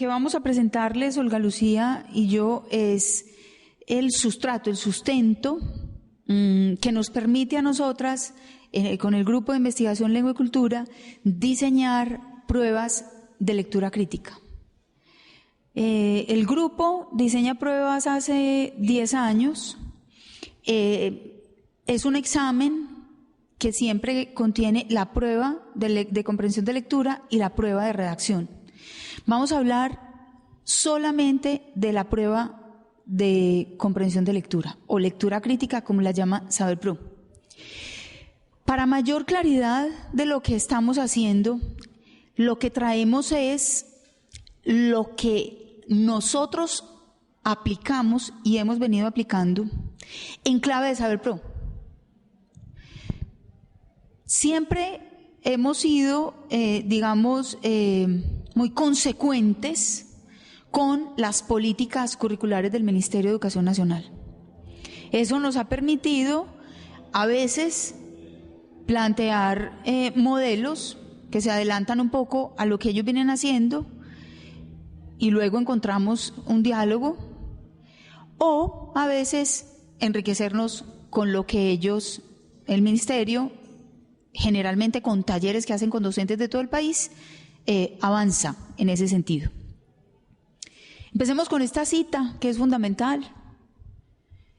que vamos a presentarles, Olga Lucía y yo, es el sustrato, el sustento que nos permite a nosotras, con el Grupo de Investigación Lengua y Cultura, diseñar pruebas de lectura crítica. El grupo diseña pruebas hace 10 años. Es un examen que siempre contiene la prueba de comprensión de lectura y la prueba de redacción. Vamos a hablar solamente de la prueba de comprensión de lectura o lectura crítica, como la llama Saber-Pro. Para mayor claridad de lo que estamos haciendo, lo que traemos es lo que nosotros aplicamos y hemos venido aplicando en clave de Saber-Pro. Siempre hemos sido, muy consecuentes con las políticas curriculares del Ministerio de Educación Nacional. Eso nos ha permitido a veces plantear modelos que se adelantan un poco a lo que ellos vienen haciendo y luego encontramos un diálogo, o a veces enriquecernos con lo que ellos, el Ministerio, generalmente con talleres que hacen con docentes de todo el país, avanza en ese sentido. Empecemos con esta cita, que es fundamental.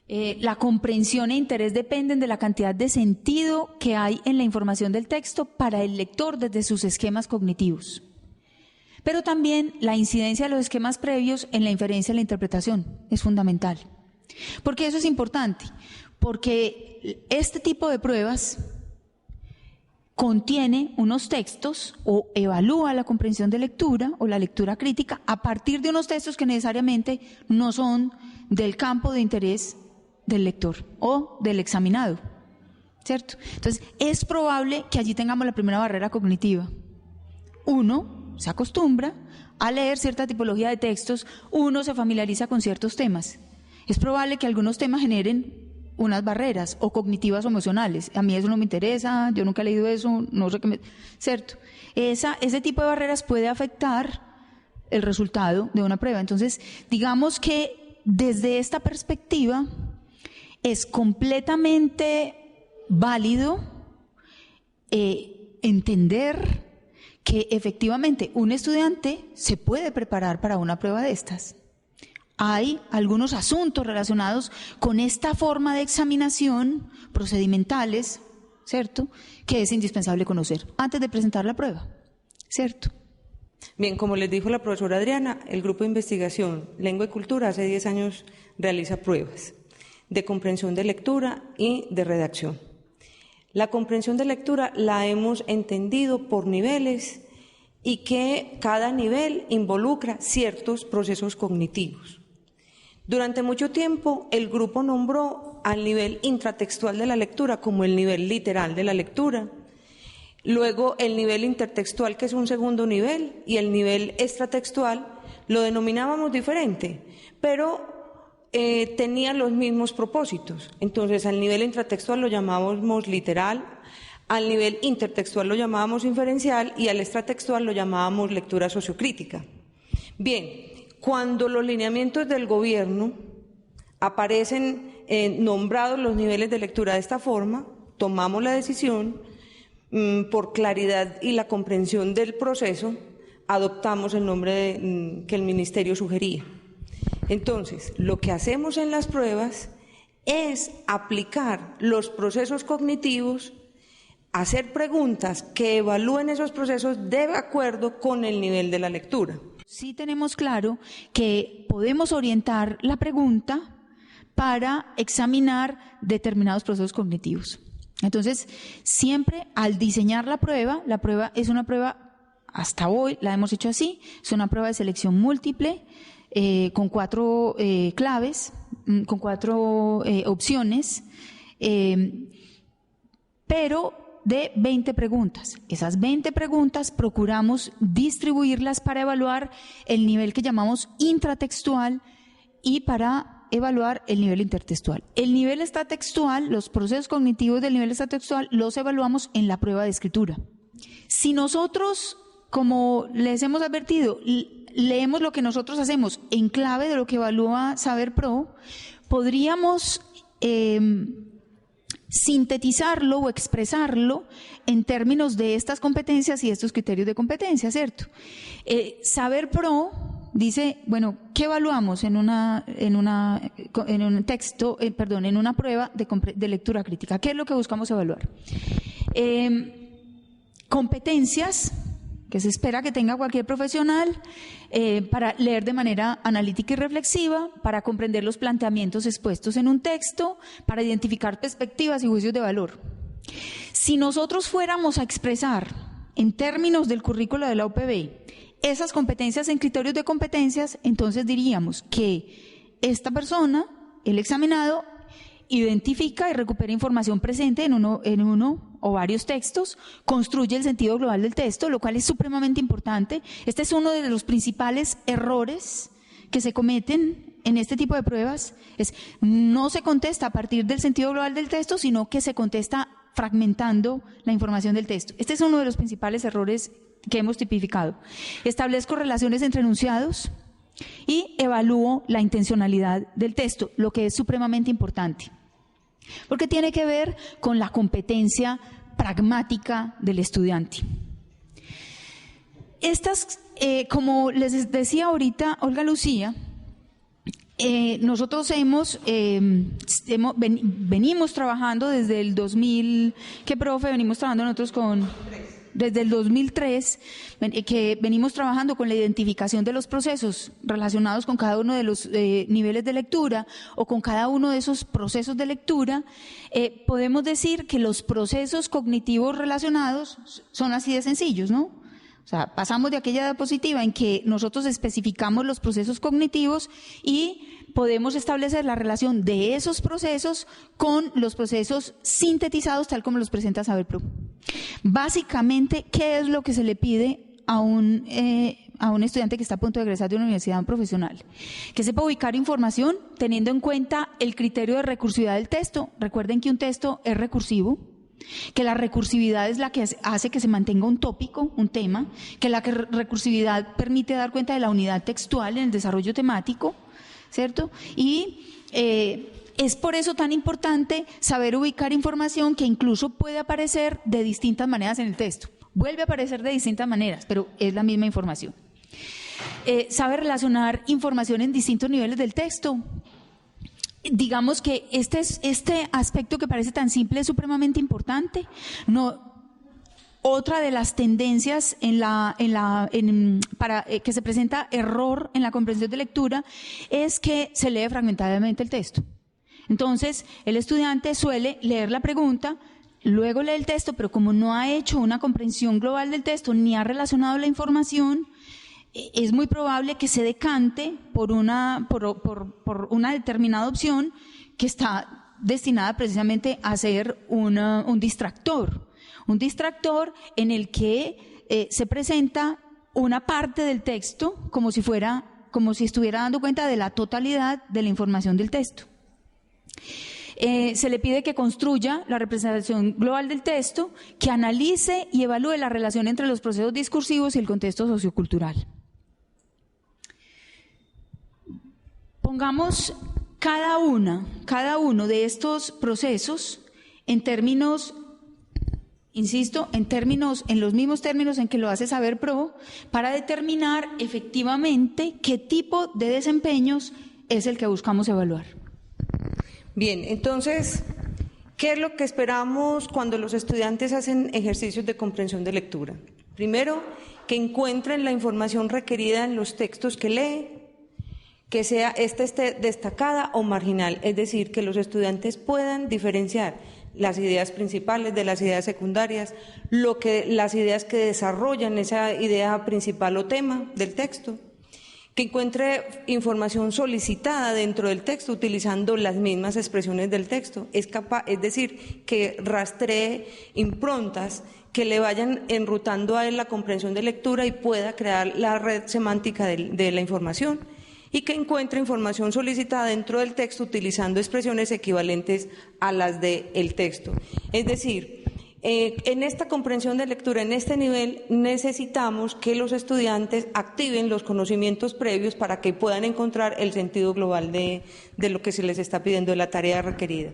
La comprensión e interés dependen de la cantidad de sentido que hay en la información del texto para el lector desde sus esquemas cognitivos. Pero también la incidencia de los esquemas previos en la inferencia y la interpretación es fundamental. ¿Por qué eso es importante? Porque este tipo de pruebas contiene unos textos o evalúa la comprensión de lectura o la lectura crítica a partir de unos textos que necesariamente no son del campo de interés del lector o del examinado, ¿cierto? Entonces, es probable que allí tengamos la primera barrera cognitiva. Uno se acostumbra a leer cierta tipología de textos, uno se familiariza con ciertos temas. Es probable que algunos temas generen unas barreras o cognitivas o emocionales. A mí eso no me interesa, yo nunca he leído eso, no sé qué me... ¿Cierto? Ese tipo de barreras puede afectar el resultado de una prueba. Entonces, digamos que desde esta perspectiva es completamente válido entender que efectivamente un estudiante se puede preparar para una prueba de estas. Hay algunos asuntos relacionados con esta forma de examinación, procedimentales, ¿cierto?, que es indispensable conocer antes de presentar la prueba, ¿cierto? Bien, como les dijo la profesora Adriana, el Grupo de Investigación Lengua y Cultura hace 10 años realiza pruebas de comprensión de lectura y de redacción. La comprensión de lectura la hemos entendido por niveles y que cada nivel involucra ciertos procesos cognitivos. Durante mucho tiempo el grupo nombró al nivel intratextual de la lectura como el nivel literal de la lectura, luego el nivel intertextual, que es un segundo nivel, y el nivel extratextual lo denominábamos diferente, pero tenía los mismos propósitos. Entonces al nivel intratextual lo llamábamos literal, al nivel intertextual lo llamábamos inferencial y al extratextual lo llamábamos lectura sociocrítica. Bien, cuando los lineamientos del gobierno aparecen nombrados los niveles de lectura de esta forma, tomamos la decisión, por claridad y la comprensión del proceso, adoptamos el nombre que el Ministerio sugería. Entonces, lo que hacemos en las pruebas es aplicar los procesos cognitivos, hacer preguntas que evalúen esos procesos de acuerdo con el nivel de la lectura. Sí tenemos claro que podemos orientar la pregunta para examinar determinados procesos cognitivos. Entonces, siempre al diseñar la prueba es una prueba, hasta hoy la hemos hecho así, es una prueba de selección múltiple, con 4 claves, con 4 opciones, pero de 20 preguntas. Esas 20 preguntas procuramos distribuirlas para evaluar el nivel que llamamos intratextual y para evaluar el nivel intertextual. El nivel extratextual, los procesos cognitivos del nivel extratextual los evaluamos en la prueba de escritura. Si nosotros, como les hemos advertido, leemos lo que nosotros hacemos en clave de lo que evalúa Saber Pro, podríamos sintetizarlo o expresarlo en términos de estas competencias y estos criterios de competencia, ¿cierto? Saber Pro dice, bueno, ¿qué evaluamos en una prueba de lectura crítica? ¿Qué es lo que buscamos evaluar? Competencias que se espera que tenga cualquier profesional para leer de manera analítica y reflexiva, para comprender los planteamientos expuestos en un texto, para identificar perspectivas y juicios de valor. Si nosotros fuéramos a expresar en términos del currículo de la UPB esas competencias en criterios de competencias, entonces diríamos que esta persona, el examinado, identifica y recupera información presente en uno o varios textos, construye el sentido global del texto, lo cual es supremamente importante. Este es uno de los principales errores que se cometen en este tipo de pruebas. No se contesta a partir del sentido global del texto, sino que se contesta fragmentando la información del texto. Este es uno de los principales errores que hemos tipificado. Establezco relaciones entre enunciados y evalúo la intencionalidad del texto, lo que es supremamente importante, porque tiene que ver con la competencia pragmática del estudiante. Estas, como les decía ahorita Olga Lucía, nosotros venimos trabajando desde el 2000, venimos trabajando nosotros desde el 2003, que venimos trabajando con la identificación de los procesos relacionados con cada uno de los niveles de lectura o con cada uno de esos procesos de lectura. Podemos decir que los procesos cognitivos relacionados son así de sencillos, ¿no? O sea, pasamos de aquella diapositiva en que nosotros especificamos los procesos cognitivos y podemos establecer la relación de esos procesos con los procesos sintetizados tal como los presenta Saber Pro. Básicamente, ¿qué es lo que se le pide a un estudiante que está a punto de egresar de una universidad profesional? Que sepa ubicar información teniendo en cuenta el criterio de recursividad del texto. Recuerden que un texto es recursivo, que la recursividad es la que hace que se mantenga un tópico, un tema, que la recursividad permite dar cuenta de la unidad textual en el desarrollo temático, ¿cierto? Y es por eso tan importante saber ubicar información que incluso puede aparecer de distintas maneras en el texto. Vuelve a aparecer de distintas maneras, pero es la misma información. Sabe relacionar información en distintos niveles del texto. Digamos que este aspecto que parece tan simple es supremamente importante. Otra de las tendencias para que se presenta error en la comprensión de lectura es que se lee fragmentadamente el texto. Entonces, el estudiante suele leer la pregunta, luego lee el texto, pero como no ha hecho una comprensión global del texto ni ha relacionado la información, es muy probable que se decante por una determinada opción que está destinada precisamente a ser un distractor en el que se presenta una parte del texto como si estuviera dando cuenta de la totalidad de la información del texto. Se le pide que construya la representación global del texto, que analice y evalúe la relación entre los procesos discursivos y el contexto sociocultural. Pongamos cada uno de estos procesos en términos, insisto, en los mismos términos en que lo hace Saber Pro, para determinar efectivamente qué tipo de desempeños es el que buscamos evaluar. Bien, entonces, ¿qué es lo que esperamos cuando los estudiantes hacen ejercicios de comprensión de lectura? Primero, que encuentren la información requerida en los textos que leen, que esté destacada o marginal, es decir, que los estudiantes puedan diferenciar las ideas principales de las ideas secundarias, las ideas que desarrollan esa idea principal o tema del texto, que encuentre información solicitada dentro del texto utilizando las mismas expresiones del texto, es decir, que rastree improntas que le vayan enrutando a él la comprensión de lectura y pueda crear la red semántica de la información, y que encuentre información solicitada dentro del texto utilizando expresiones equivalentes a las del texto. Es decir, En esta comprensión de lectura, en este nivel, necesitamos que los estudiantes activen los conocimientos previos para que puedan encontrar el sentido global de lo que se les está pidiendo, de la tarea requerida.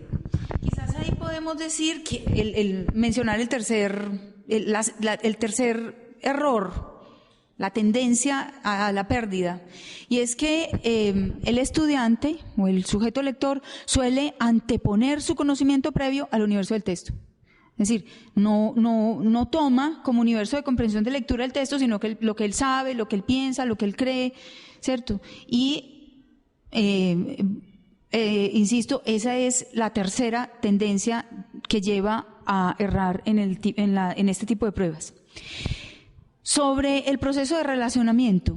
Quizás ahí podemos decir que mencionar el tercer error, la tendencia a la pérdida, y es que el estudiante o el sujeto lector suele anteponer su conocimiento previo al universo del texto. Es decir, no toma como universo de comprensión de lectura el texto, sino que lo que él sabe, lo que él piensa, lo que él cree, ¿cierto? Y, insisto, esa es la tercera tendencia que lleva a errar en este tipo de pruebas. Sobre el proceso de relacionamiento,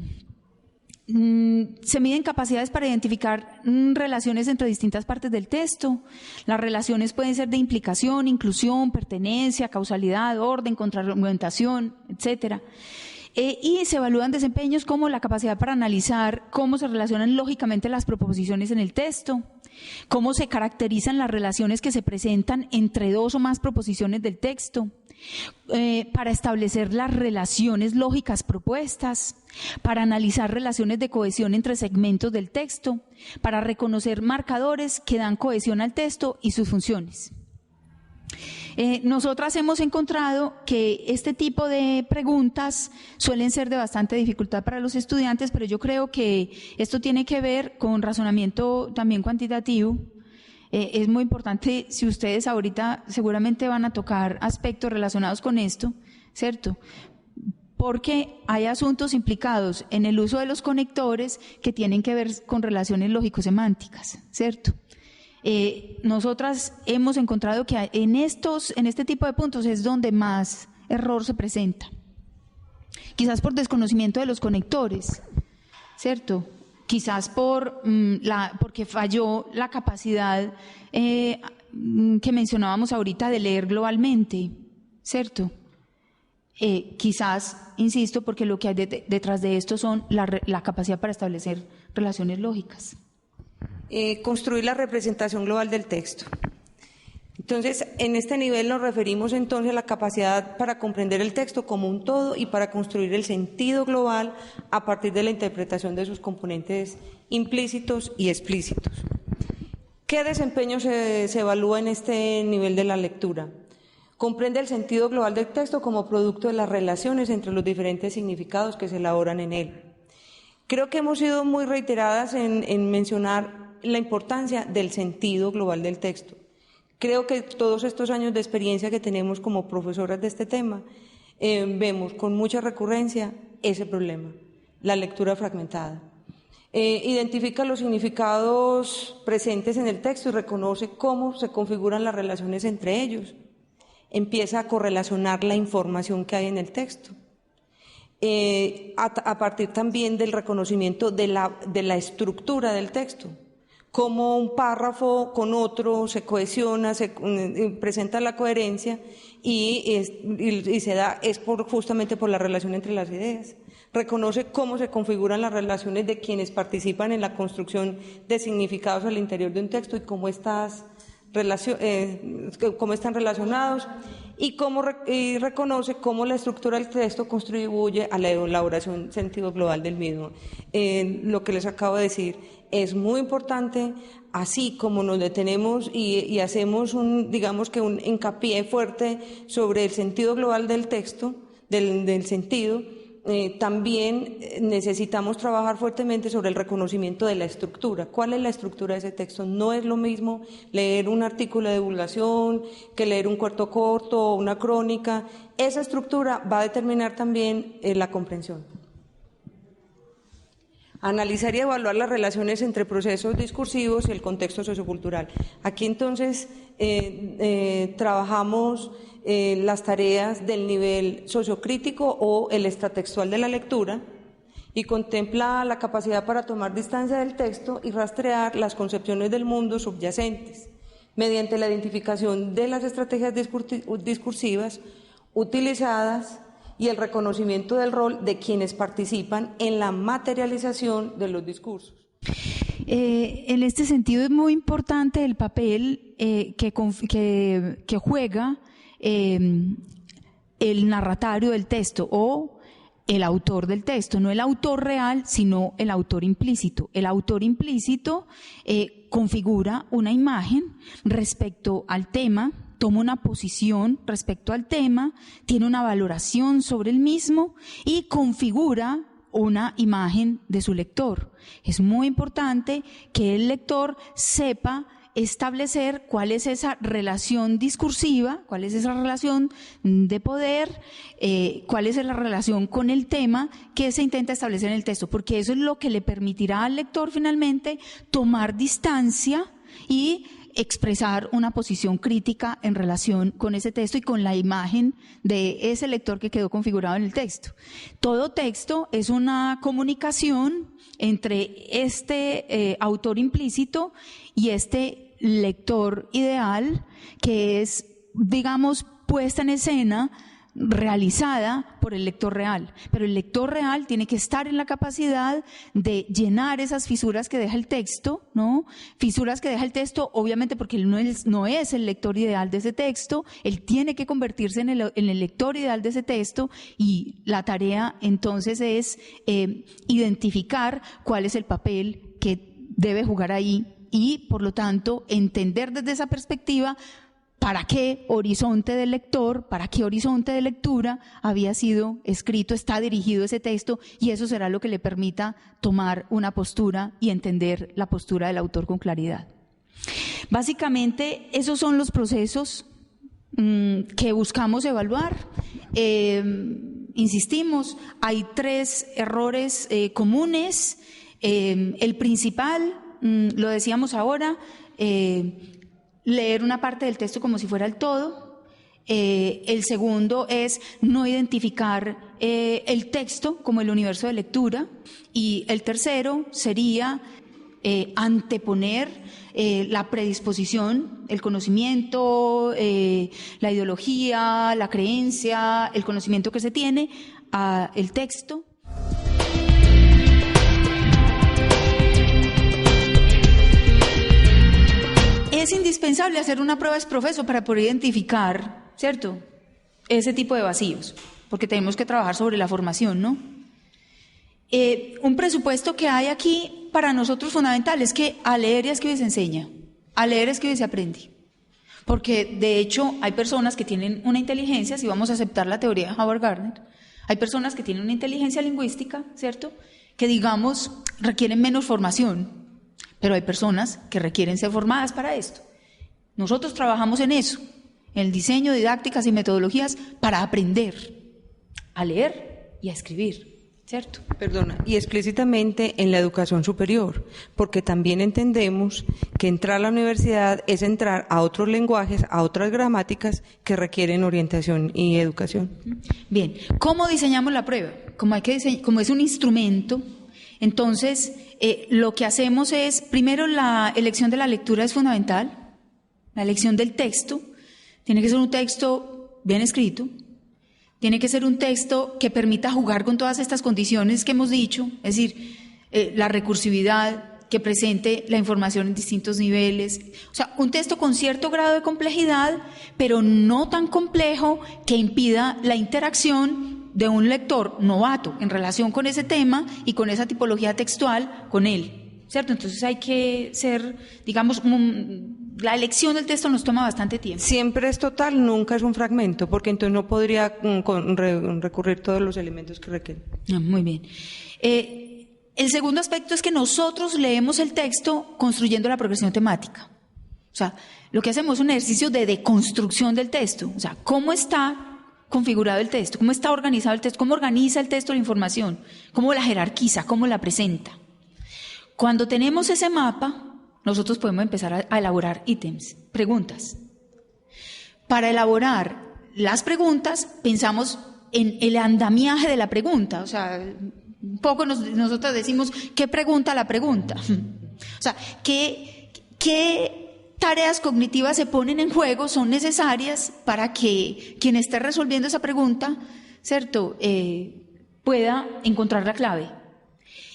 se miden capacidades para identificar relaciones entre distintas partes del texto. Las relaciones pueden ser de implicación, inclusión, pertenencia, causalidad, orden, contraargumentación, etcétera. Y se evalúan desempeños como la capacidad para analizar cómo se relacionan lógicamente las proposiciones en el texto, cómo se caracterizan las relaciones que se presentan entre dos o más proposiciones del texto, para establecer las relaciones lógicas propuestas, para analizar relaciones de cohesión entre segmentos del texto, para reconocer marcadores que dan cohesión al texto y sus funciones. Nosotras hemos encontrado que este tipo de preguntas suelen ser de bastante dificultad para los estudiantes, pero yo creo que esto tiene que ver con razonamiento también cuantitativo. Es muy importante, si ustedes ahorita seguramente van a tocar aspectos relacionados con esto, ¿cierto? Porque hay asuntos implicados en el uso de los conectores que tienen que ver con relaciones lógico-semánticas, ¿cierto? Nosotras hemos encontrado que en este tipo de puntos es donde más error se presenta. Quizás por desconocimiento de los conectores, ¿cierto? Quizás porque falló la capacidad que mencionábamos ahorita de leer globalmente, ¿cierto? Quizás, insisto, porque lo que hay detrás de esto son la capacidad para establecer relaciones lógicas. Construir la representación global del texto. Entonces, en este nivel nos referimos entonces a la capacidad para comprender el texto como un todo y para construir el sentido global a partir de la interpretación de sus componentes implícitos y explícitos. ¿Qué desempeño se evalúa en este nivel de la lectura? Comprende el sentido global del texto como producto de las relaciones entre los diferentes significados que se elaboran en él. Creo que hemos sido muy reiteradas en mencionar la importancia del sentido global del texto. Creo que todos estos años de experiencia que tenemos como profesoras de este tema, vemos con mucha recurrencia ese problema, la lectura fragmentada. Identifica los significados presentes en el texto y reconoce cómo se configuran las relaciones entre ellos. Empieza a correlacionar la información que hay en el texto. A partir también del reconocimiento de la estructura del texto, cómo un párrafo con otro se cohesiona, presenta la coherencia y se da justamente por la relación entre las ideas. Reconoce cómo se configuran las relaciones de quienes participan en la construcción de significados al interior de un texto y cómo están relacionados y reconoce cómo la estructura del texto contribuye a la elaboración del sentido global del mismo. Lo que les acabo de decir es muy importante, así como nos detenemos y hacemos un hincapié fuerte sobre el sentido global del texto, del sentido. También necesitamos trabajar fuertemente sobre el reconocimiento de la estructura. ¿Cuál es la estructura de ese texto? No es lo mismo leer un artículo de divulgación que leer un cuento corto o una crónica. Esa estructura va a determinar también la comprensión. Analizar y evaluar las relaciones entre procesos discursivos y el contexto sociocultural. Aquí entonces trabajamos las tareas del nivel sociocrítico o el extratextual de la lectura y contempla la capacidad para tomar distancia del texto y rastrear las concepciones del mundo subyacentes mediante la identificación de las estrategias discursivas utilizadas y el reconocimiento del rol de quienes participan en la materialización de los discursos. En este sentido es muy importante el papel que juega el narratario del texto o el autor del texto, no el autor real, sino el autor implícito. El autor implícito configura una imagen respecto al tema, toma una posición respecto al tema, tiene una valoración sobre el mismo y configura una imagen de su lector. Es muy importante que el lector sepa establecer cuál es esa relación discursiva, cuál es esa relación de poder, cuál es la relación con el tema que se intenta establecer en el texto, porque eso es lo que le permitirá al lector finalmente tomar distancia y expresar una posición crítica en relación con ese texto y con la imagen de ese lector que quedó configurado en el texto. Todo texto es una comunicación entre este autor implícito y este lector ideal, que es, digamos, puesta en escena, realizada por el lector real. Pero el lector real tiene que estar en la capacidad de llenar esas fisuras que deja el texto, ¿no? Fisuras que deja el texto, obviamente porque él no es el lector ideal de ese texto, él tiene que convertirse en el lector ideal de ese texto, y la tarea entonces es identificar cuál es el papel que debe jugar ahí y, por lo tanto, entender desde esa perspectiva para qué horizonte del lector, para qué horizonte de lectura había sido escrito, está dirigido ese texto, y eso será lo que le permita tomar una postura y entender la postura del autor con claridad. Básicamente, esos son los procesos que buscamos evaluar. Insistimos, hay 3 errores comunes. El principal, lo decíamos ahora, leer una parte del texto como si fuera el todo. El segundo es no identificar el texto como el universo de lectura. Y el tercero sería anteponer la predisposición, el conocimiento, la ideología, la creencia, el conocimiento que se tiene al texto. Es indispensable hacer una prueba ex professo para poder identificar, ¿cierto?, ese tipo de vacíos, porque tenemos que trabajar sobre la formación, ¿no? Un presupuesto que hay aquí para nosotros fundamental es que a leer y a escribir se enseña, a leer y a escribir se aprende, porque de hecho hay personas que tienen una inteligencia, si vamos a aceptar la teoría de Howard Gardner, hay personas que tienen una inteligencia lingüística, ¿cierto?, que digamos requieren menos formación. Pero hay personas que requieren ser formadas para esto. Nosotros trabajamos en eso, en el diseño de didácticas y metodologías para aprender a leer y a escribir, ¿cierto? Perdona, y explícitamente en la educación superior, porque también entendemos que entrar a la universidad es entrar a otros lenguajes, a otras gramáticas que requieren orientación y educación. Bien, ¿cómo diseñamos la prueba? Como es un instrumento, entonces lo que hacemos es, primero, la elección de la lectura es fundamental, la elección del texto. Tiene que ser un texto bien escrito, tiene que ser un texto que permita jugar con todas estas condiciones que hemos dicho, es decir, la recursividad, que presente la información en distintos niveles, o sea, un texto con cierto grado de complejidad, pero no tan complejo que impida la interacción de un lector novato en relación con ese tema y con esa tipología textual con él, ¿cierto? Entonces hay que ser, digamos, la elección del texto nos toma bastante tiempo. Siempre es total, nunca es un fragmento, porque entonces no podría recurrir todos los elementos que requieren. Muy bien. El segundo aspecto es que nosotros leemos el texto construyendo la progresión temática. O sea, lo que hacemos es un ejercicio de deconstrucción del texto. O sea, ¿cómo está configurado el texto? ¿Cómo está organizado el texto? ¿Cómo organiza el texto la información? ¿Cómo la jerarquiza? ¿Cómo la presenta? Cuando tenemos ese mapa, nosotros podemos empezar a elaborar ítems, preguntas. Para elaborar las preguntas, pensamos en el andamiaje de la pregunta. O sea, un poco nosotros decimos, ¿qué pregunta la pregunta? O sea, ¿qué tareas cognitivas se ponen en juego, son necesarias para que quien esté resolviendo esa pregunta, ¿cierto?, pueda encontrar la clave?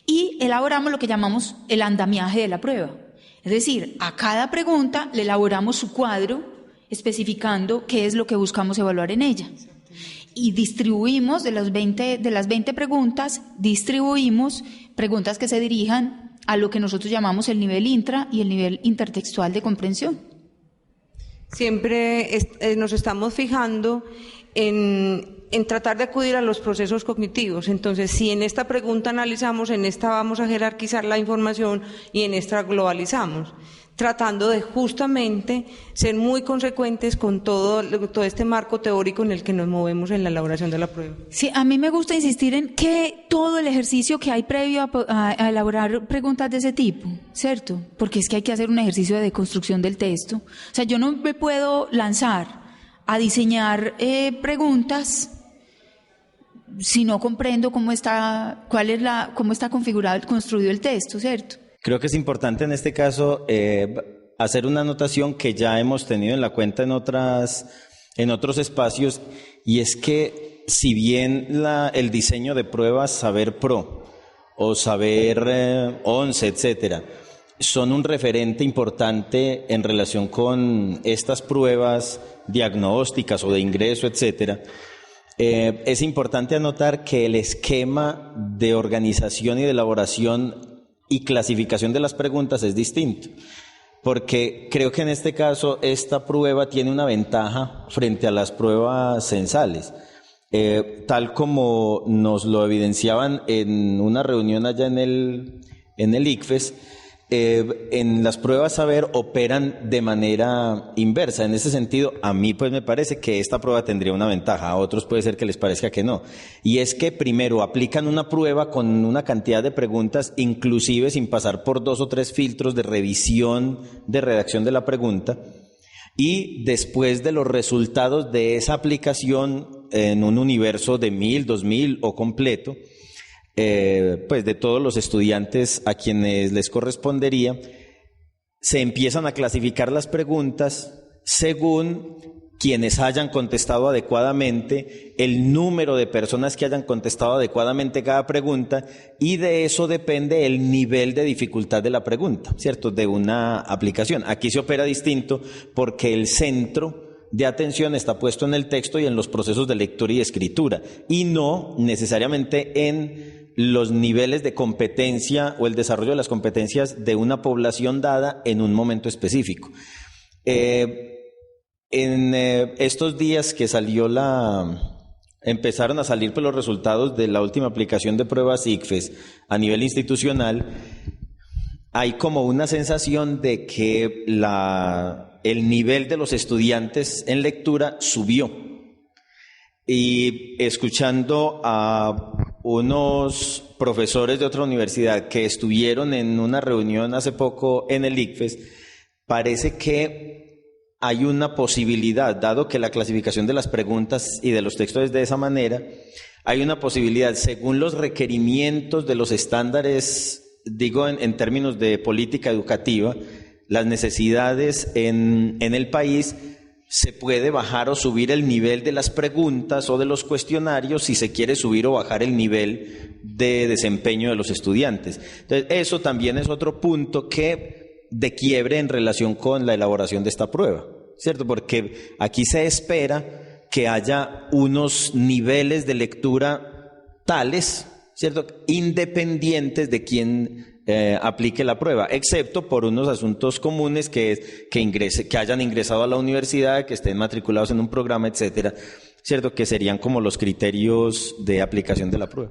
Y elaboramos lo que llamamos el andamiaje de la prueba. Es decir, a cada pregunta le elaboramos su cuadro especificando qué es lo que buscamos evaluar en ella. Y distribuimos de las 20 preguntas, distribuimos preguntas que se dirijan a lo que nosotros llamamos el nivel intra y el nivel intertextual de comprensión. Siempre nos estamos fijando en tratar de acudir a los procesos cognitivos. Entonces, si en esta pregunta analizamos, en esta vamos a jerarquizar la información y en esta globalizamos, tratando de justamente ser muy consecuentes con todo este marco teórico en el que nos movemos en la elaboración de la prueba. Sí, a mí me gusta insistir en que todo el ejercicio que hay previo a elaborar preguntas de ese tipo, ¿cierto? Porque es que hay que hacer un ejercicio de deconstrucción del texto. O sea, yo no me puedo lanzar a diseñar preguntas si no comprendo cómo está configurado, construido el texto, ¿cierto? Creo que es importante en este caso hacer una anotación que ya hemos tenido en la cuenta en otros espacios, y es que si bien el diseño de pruebas Saber Pro o Saber 11, etcétera, son un referente importante en relación con estas pruebas diagnósticas o de ingreso, etcétera, es importante anotar que el esquema de organización y de elaboración y clasificación de las preguntas es distinto, porque creo que en este caso esta prueba tiene una ventaja frente a las pruebas censales, tal como nos lo evidenciaban en una reunión allá en el ICFES. En las pruebas Saber operan de manera inversa. En ese sentido, a mí pues me parece que esta prueba tendría una ventaja, a otros puede ser que les parezca que no. Y es que primero aplican una prueba con una cantidad de preguntas, inclusive sin pasar por 2 o 3 filtros de revisión, de redacción de la pregunta, y después de los resultados de esa aplicación en un universo de 1000, 2000 o completo, pues de todos los estudiantes a quienes les correspondería, se empiezan a clasificar las preguntas según quienes hayan contestado adecuadamente, el número de personas que hayan contestado adecuadamente cada pregunta, y de eso depende el nivel de dificultad de la pregunta, ¿cierto?, de una aplicación. Aquí se opera distinto porque el centro de atención está puesto en el texto y en los procesos de lectura y escritura, y no necesariamente en los niveles de competencia o el desarrollo de las competencias de una población dada en un momento específico. En estos días que empezaron a salir pues, los resultados de la última aplicación de pruebas ICFES a nivel institucional, hay como una sensación de que el nivel de los estudiantes en lectura subió. Y escuchando a unos profesores de otra universidad que estuvieron en una reunión hace poco en el ICFES, parece que hay una posibilidad, dado que la clasificación de las preguntas y de los textos es de esa manera, hay una posibilidad, según los requerimientos de los estándares, digo en términos de política educativa, las necesidades en el país, se puede bajar o subir el nivel de las preguntas o de los cuestionarios si se quiere subir o bajar el nivel de desempeño de los estudiantes. Entonces, eso también es otro punto de quiebre en relación con la elaboración de esta prueba, ¿cierto? Porque aquí se espera que haya unos niveles de lectura tales, ¿cierto?, independientes de quién aplique la prueba, excepto por unos asuntos comunes que hayan ingresado a la universidad, que estén matriculados en un programa, etcétera, ¿cierto?, que serían como los criterios de aplicación de la prueba.